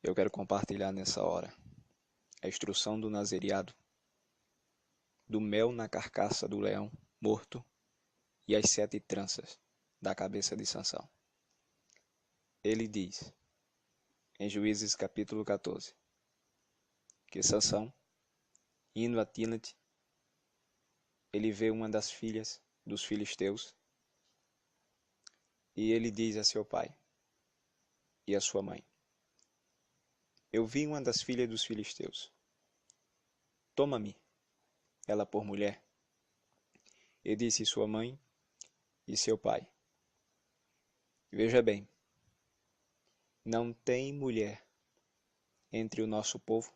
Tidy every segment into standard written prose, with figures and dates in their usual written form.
Eu quero compartilhar nessa hora a instrução do nazereado, do mel na carcaça do leão morto e as 7 tranças da cabeça de Sansão. Ele diz, em Juízes capítulo 14, que Sansão, indo a Tímnate, ele vê uma das filhas dos filisteus e ele diz a seu pai e a sua mãe: eu vi uma das filhas dos filisteus. Toma-me ela por mulher. E disse sua mãe e seu pai: veja bem, não tem mulher entre o nosso povo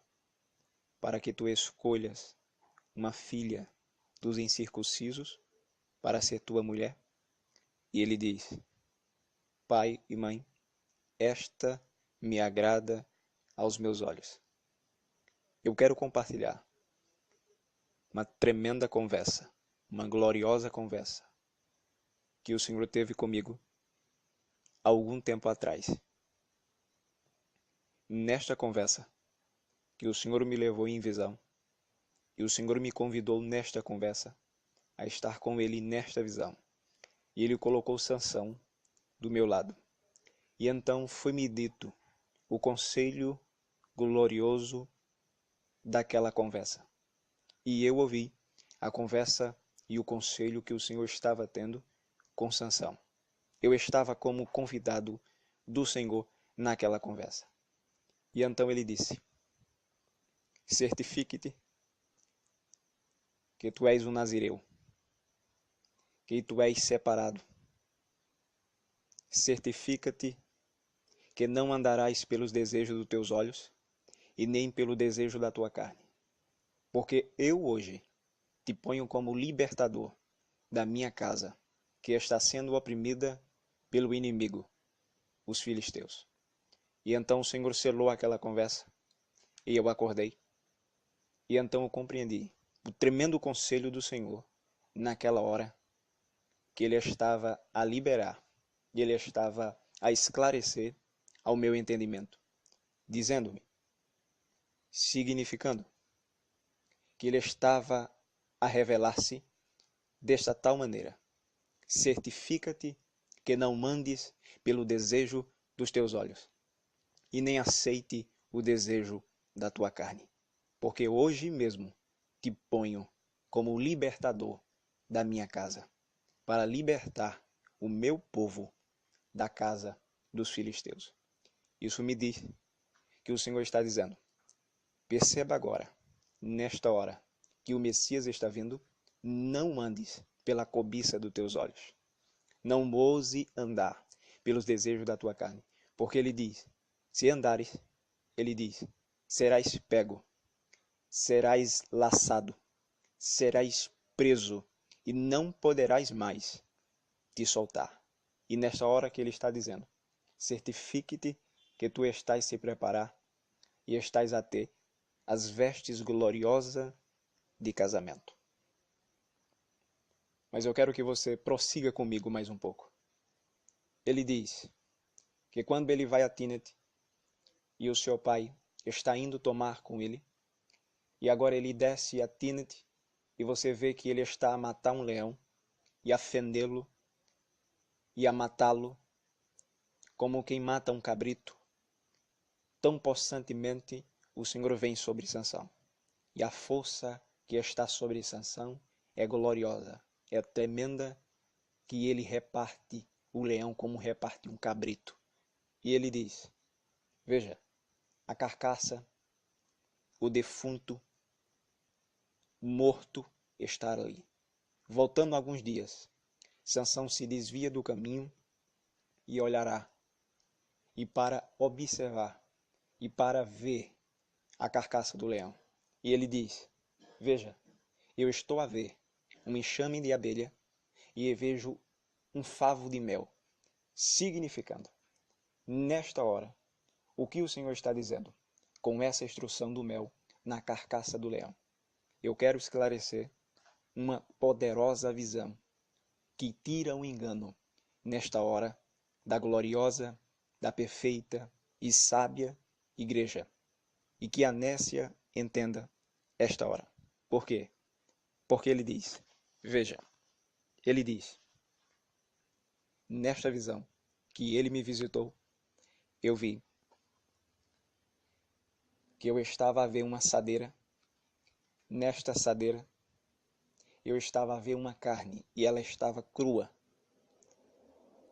para que tu escolhas uma filha dos incircuncisos para ser tua mulher? E ele diz: pai e mãe, esta me agrada aos meus olhos. Eu quero compartilhar uma tremenda conversa, uma gloriosa conversa que o Senhor teve comigo há algum tempo atrás. Nesta conversa, que o Senhor me levou em visão, e o Senhor me convidou nesta conversa a estar com Ele nesta visão. E Ele colocou Sansão do meu lado. E então foi-me dito o conselho glorioso daquela conversa. E eu ouvi a conversa e o conselho que o Senhor estava tendo com Sansão. Eu estava como convidado do Senhor naquela conversa. E então ele disse: certifique-te que tu és um nazireu, que tu és separado. Certifica-te que não andarás pelos desejos dos teus olhos e nem pelo desejo da tua carne. Porque eu hoje te ponho como libertador da minha casa, que está sendo oprimida pelo inimigo, os filisteus. E então o Senhor selou aquela conversa e eu acordei. E então eu compreendi o tremendo conselho do Senhor naquela hora, que Ele estava a liberar e Ele estava a esclarecer ao meu entendimento, dizendo-me, significando que Ele estava a revelar-se desta tal maneira: certifica-te que não mandes pelo desejo dos teus olhos e nem aceite o desejo da tua carne, porque hoje mesmo te ponho como libertador da minha casa, para libertar o meu povo da casa dos filisteus. Isso me diz que o Senhor está dizendo: perceba agora, nesta hora, que o Messias está vindo. Não andes pela cobiça dos teus olhos. Não ouse andar pelos desejos da tua carne. Porque ele diz, se andares, ele diz, serás pego, serás laçado, serás preso e não poderás mais te soltar. E nesta hora que ele está dizendo, certifique-te que tu estás se preparar e estás a ter as vestes gloriosas de casamento. Mas eu quero que você prossiga comigo mais um pouco. Ele diz que quando ele vai a Tímnate e o seu pai está indo tomar com ele, e agora ele desce a Tímnate e você vê que ele está a matar um leão e a fendê-lo e a matá-lo como quem mata um cabrito. Tão possantemente o Senhor vem sobre Sansão. E a força que está sobre Sansão é gloriosa, é tremenda, que ele reparte o leão como reparte um cabrito. E ele diz, veja, a carcaça, o defunto, morto está ali. Voltando alguns dias, Sansão se desvia do caminho e olhará, e para observar, e para ver a carcaça do leão. E ele diz, veja, eu estou a ver um enxame de abelha e vejo um favo de mel, significando, nesta hora, o que o Senhor está dizendo com essa instrução do mel na carcaça do leão. Eu quero esclarecer uma poderosa visão que tira o engano nesta hora da gloriosa, da perfeita e sábia igreja, e que a nécia entenda esta hora. Por quê? Porque ele diz, veja, ele diz, nesta visão que ele me visitou, eu vi que eu estava a ver uma assadeira. Nesta assadeira, eu estava a ver uma carne e ela estava crua.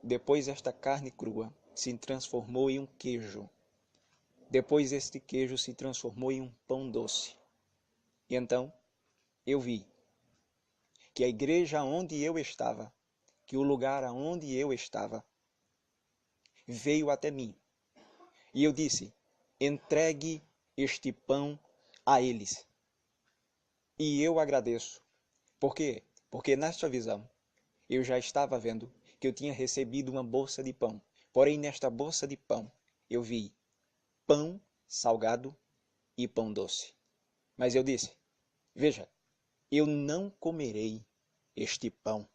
Depois esta carne crua se transformou em um queijo. Depois este queijo se transformou em um pão doce. E então eu vi que a igreja onde eu estava, que o lugar onde eu estava, veio até mim. E eu disse, entregue este pão a eles. E eu agradeço. Por quê? Porque nesta visão eu já estava vendo que eu tinha recebido uma bolsa de pão. Porém, nesta bolsa de pão, eu vi pão salgado e pão doce. Mas eu disse, veja, eu não comerei este pão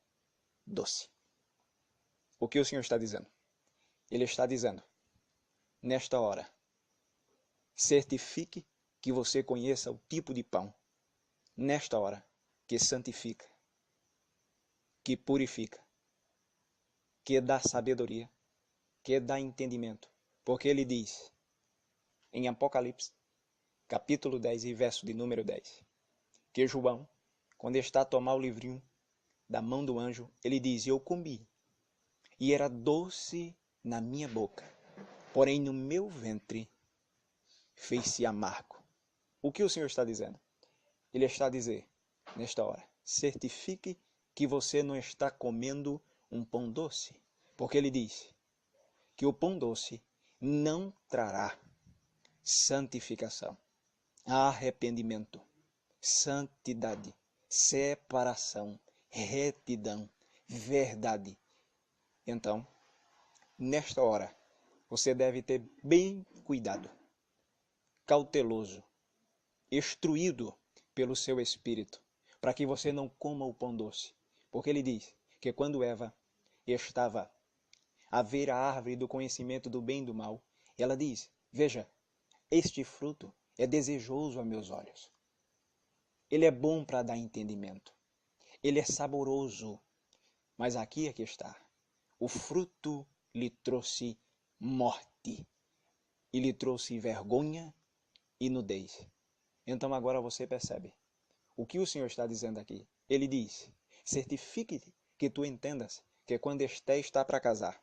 doce. O que o Senhor está dizendo? Ele está dizendo, nesta hora, certifique que você conheça o tipo de pão, nesta hora, que santifica, que purifica, que dá sabedoria, que dá entendimento. Porque ele diz, em Apocalipse, capítulo 10 e verso de número 10, que João, quando está a tomar o livrinho da mão do anjo, ele diz, eu comi, e era doce na minha boca, porém no meu ventre fez-se amargo. O que o Senhor está dizendo? Ele está a dizer, nesta hora, certifique que você não está comendo um pão doce, porque ele diz que o pão doce não trará santificação, arrependimento, santidade, separação, retidão, verdade. Então, nesta hora, você deve ter bem cuidado, cauteloso, instruído pelo seu espírito, para que você não coma o pão doce. Porque ele diz que quando Eva estava a ver a árvore do conhecimento do bem e do mal, ela diz, veja, este fruto é desejoso a meus olhos. Ele é bom para dar entendimento. Ele é saboroso. Mas aqui é que está. O fruto lhe trouxe morte. E lhe trouxe vergonha e nudez. Então agora você percebe. O que o Senhor está dizendo aqui? Ele diz, certifique-te que tu entendas que quando Esté está para casar,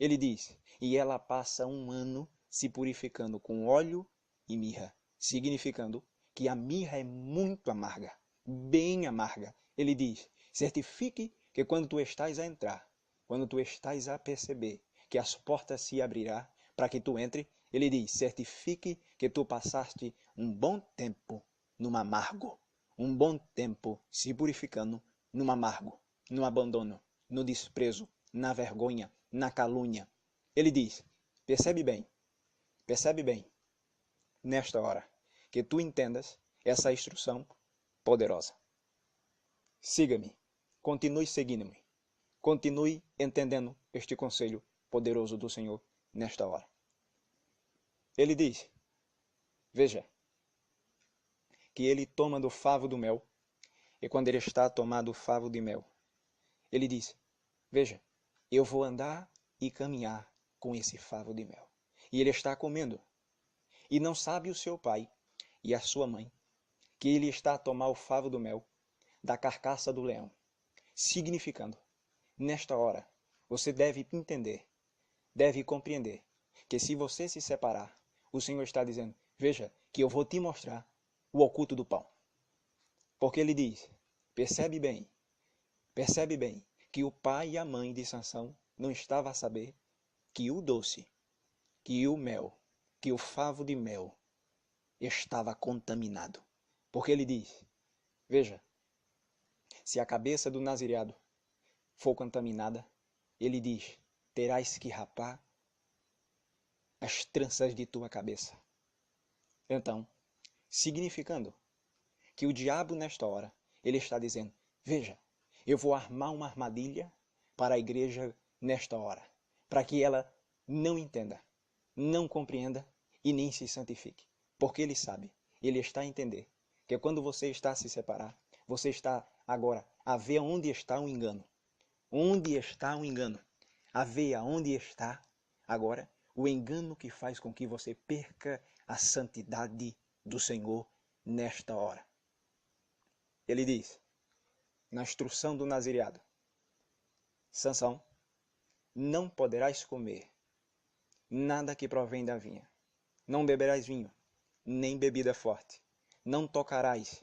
ele diz, e ela passa 1 ano se purificando com óleo e mirra, significando que a mirra é muito amarga, bem amarga. Ele diz, certifique que quando tu estás a entrar, quando tu estás a perceber que as portas se abrirá para que tu entre, ele diz, certifique que tu passaste um bom tempo num amargo, um bom tempo se purificando num amargo, no abandono, no desprezo, na vergonha, na calúnia. Ele diz, percebe bem, nesta hora, que tu entendas essa instrução poderosa. Siga-me, continue seguindo-me, continue entendendo este conselho poderoso do Senhor nesta hora. Ele diz, veja, que ele toma do favo do mel, e quando ele está a tomar do favo de mel, ele diz, veja, eu vou andar e caminhar com esse favo de mel. E ele está comendo. E não sabe o seu pai e a sua mãe que ele está a tomar o favo do mel da carcaça do leão. Significando, nesta hora, você deve entender, deve compreender que se você se separar, o Senhor está dizendo, veja, que eu vou te mostrar o oculto do pão. Porque ele diz, percebe bem, que o pai e a mãe de Sansão não estavam a saber que o doce, que o mel, que o favo de mel estava contaminado. Porque ele diz, veja, se a cabeça do nazireado for contaminada, ele diz, terás que rapar as tranças de tua cabeça. Então, significando que o diabo nesta hora, ele está dizendo, veja, eu vou armar uma armadilha para a igreja nesta hora, para que ela não entenda, não compreenda e nem se santifique. Porque ele sabe, ele está a entender que quando você está a se separar, você está agora a ver onde está o engano. Onde está o engano? A ver aonde está agora o engano que faz com que você perca a santidade do Senhor nesta hora. Ele diz, na instrução do nazireado, Sansão, não poderás comer nada que provém da vinha. Não beberás vinho, nem bebida forte. Não tocarás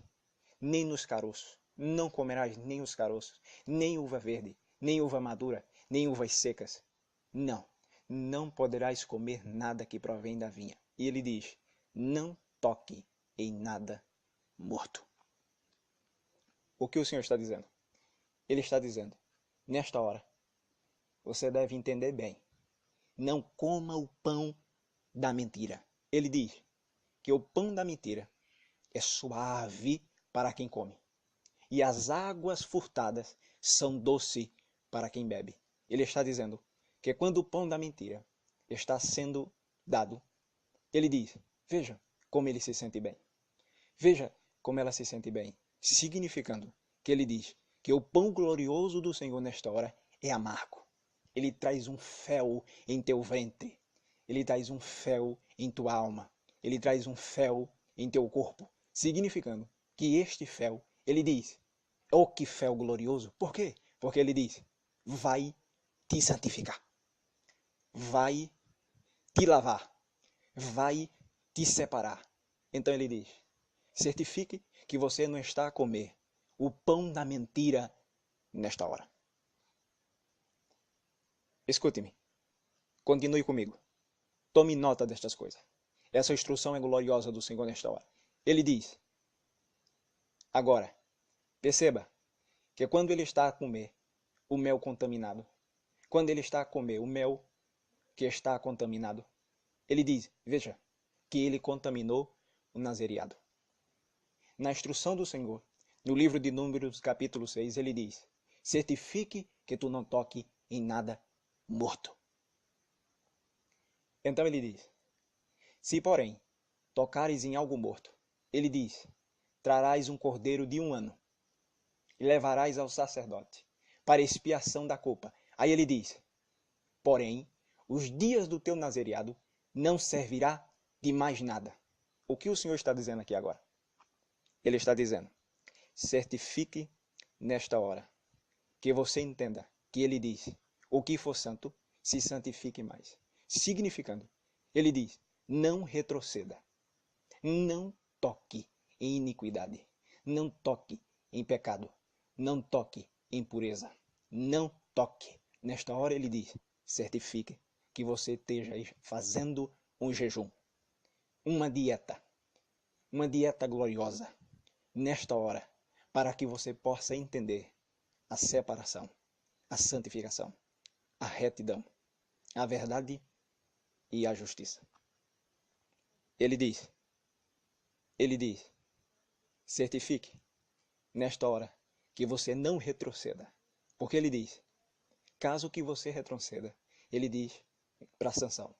nem nos caroços. Não comerás nem os caroços, nem uva verde, nem uva madura, nem uvas secas. Não poderás comer nada que provém da vinha. E ele diz, não toque em nada morto. O que o Senhor está dizendo? Ele está dizendo, nesta hora, você deve entender bem. Não coma o pão da mentira. Ele diz que o pão da mentira é suave para quem come, e as águas furtadas são doces para quem bebe. Ele está dizendo que quando o pão da mentira está sendo dado, ele diz, veja como ele se sente bem. Veja como ela se sente bem, significando que ele diz que o pão glorioso do Senhor nesta hora é amargo. Ele traz um fel em teu ventre. Ele traz um fel em tua alma. Ele traz um fel em teu corpo. Significando que este fel, ele diz, oh que fel glorioso. Por quê? Porque ele diz, vai te santificar. Vai te lavar. Vai te separar. Então ele diz, certifique que você não está a comer o pão da mentira nesta hora. Escute-me. Continue comigo. Tome nota destas coisas. Essa instrução é gloriosa do Senhor nesta hora. Ele diz, agora, perceba que quando ele está a comer o mel contaminado, quando ele está a comer o mel que está contaminado, ele diz, veja, que ele contaminou o nazireado. Na instrução do Senhor, no livro de Números, capítulo 6, ele diz, certifique que tu não toque em nada morto. Então ele diz, se porém tocares em algo morto, ele diz, trarás um cordeiro de 1 ano e levarás ao sacerdote para expiação da culpa. Aí ele diz, porém, os dias do teu nazireado não servirá de mais nada. O que o Senhor está dizendo aqui agora? Ele está dizendo, certifique nesta hora que você entenda que ele diz, o que for santo, se santifique mais. Significando, ele diz, não retroceda, não toque em iniquidade, não toque em pecado, não toque em impureza, não toque. Nesta hora ele diz, certifique que você esteja fazendo um jejum, uma dieta gloriosa, nesta hora, para que você possa entender a separação, a santificação, a retidão, a verdade e a justiça. Ele diz, certifique nesta hora que você não retroceda. Porque ele diz, caso que você retroceda, ele diz para Sansão,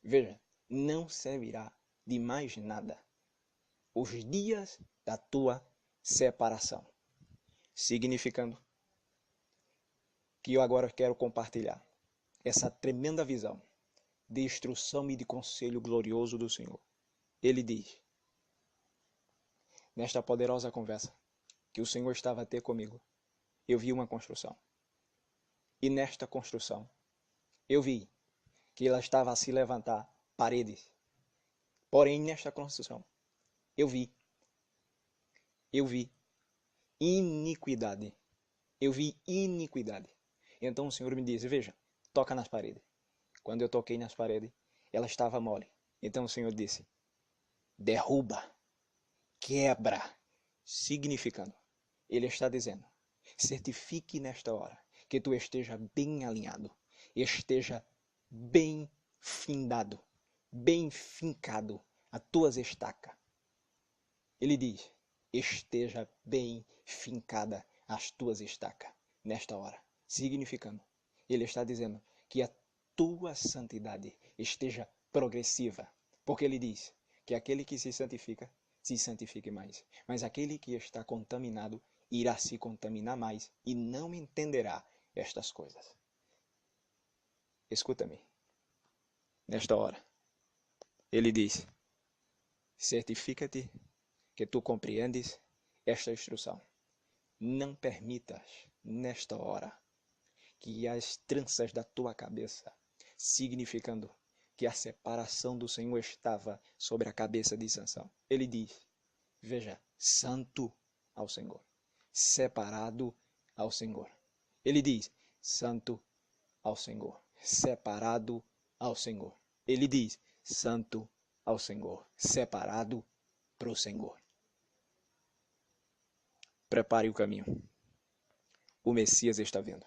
veja, não servirá de mais nada os dias da tua separação. Significando que eu agora quero compartilhar essa tremenda visão de instrução e de conselho glorioso do Senhor. Ele diz, nesta poderosa conversa que o Senhor estava a ter comigo, eu vi uma construção. E nesta construção, eu vi que ela estava a se levantar paredes. Porém, nesta construção, eu vi iniquidade. Eu vi iniquidade. Então o Senhor me disse, veja, toca nas paredes. Quando eu toquei nas paredes, ela estava mole. Então o Senhor disse, derruba, quebra, significando. Ele está dizendo, certifique nesta hora que tu esteja bem alinhado, esteja bem findado, bem fincado a tuas estacas. Ele diz, esteja bem fincada as tuas estacas nesta hora, significando. Ele está dizendo que a tua santidade esteja progressiva, Porque ele diz que aquele que se santifique mais. Mas aquele que está contaminado irá se contaminar mais e não entenderá estas coisas. Escuta-me. Nesta hora, ele diz: certifica-te que tu compreendes esta instrução. Não permitas, nesta hora, que as tranças da tua cabeça, significando que a separação do Senhor estava sobre a cabeça de Sansão. Ele diz: veja, santo ao Senhor, separado ao Senhor. Ele diz: santo ao Senhor, separado ao Senhor. Ele diz: santo ao Senhor, separado para o Senhor. Prepare o caminho. O Messias está vindo.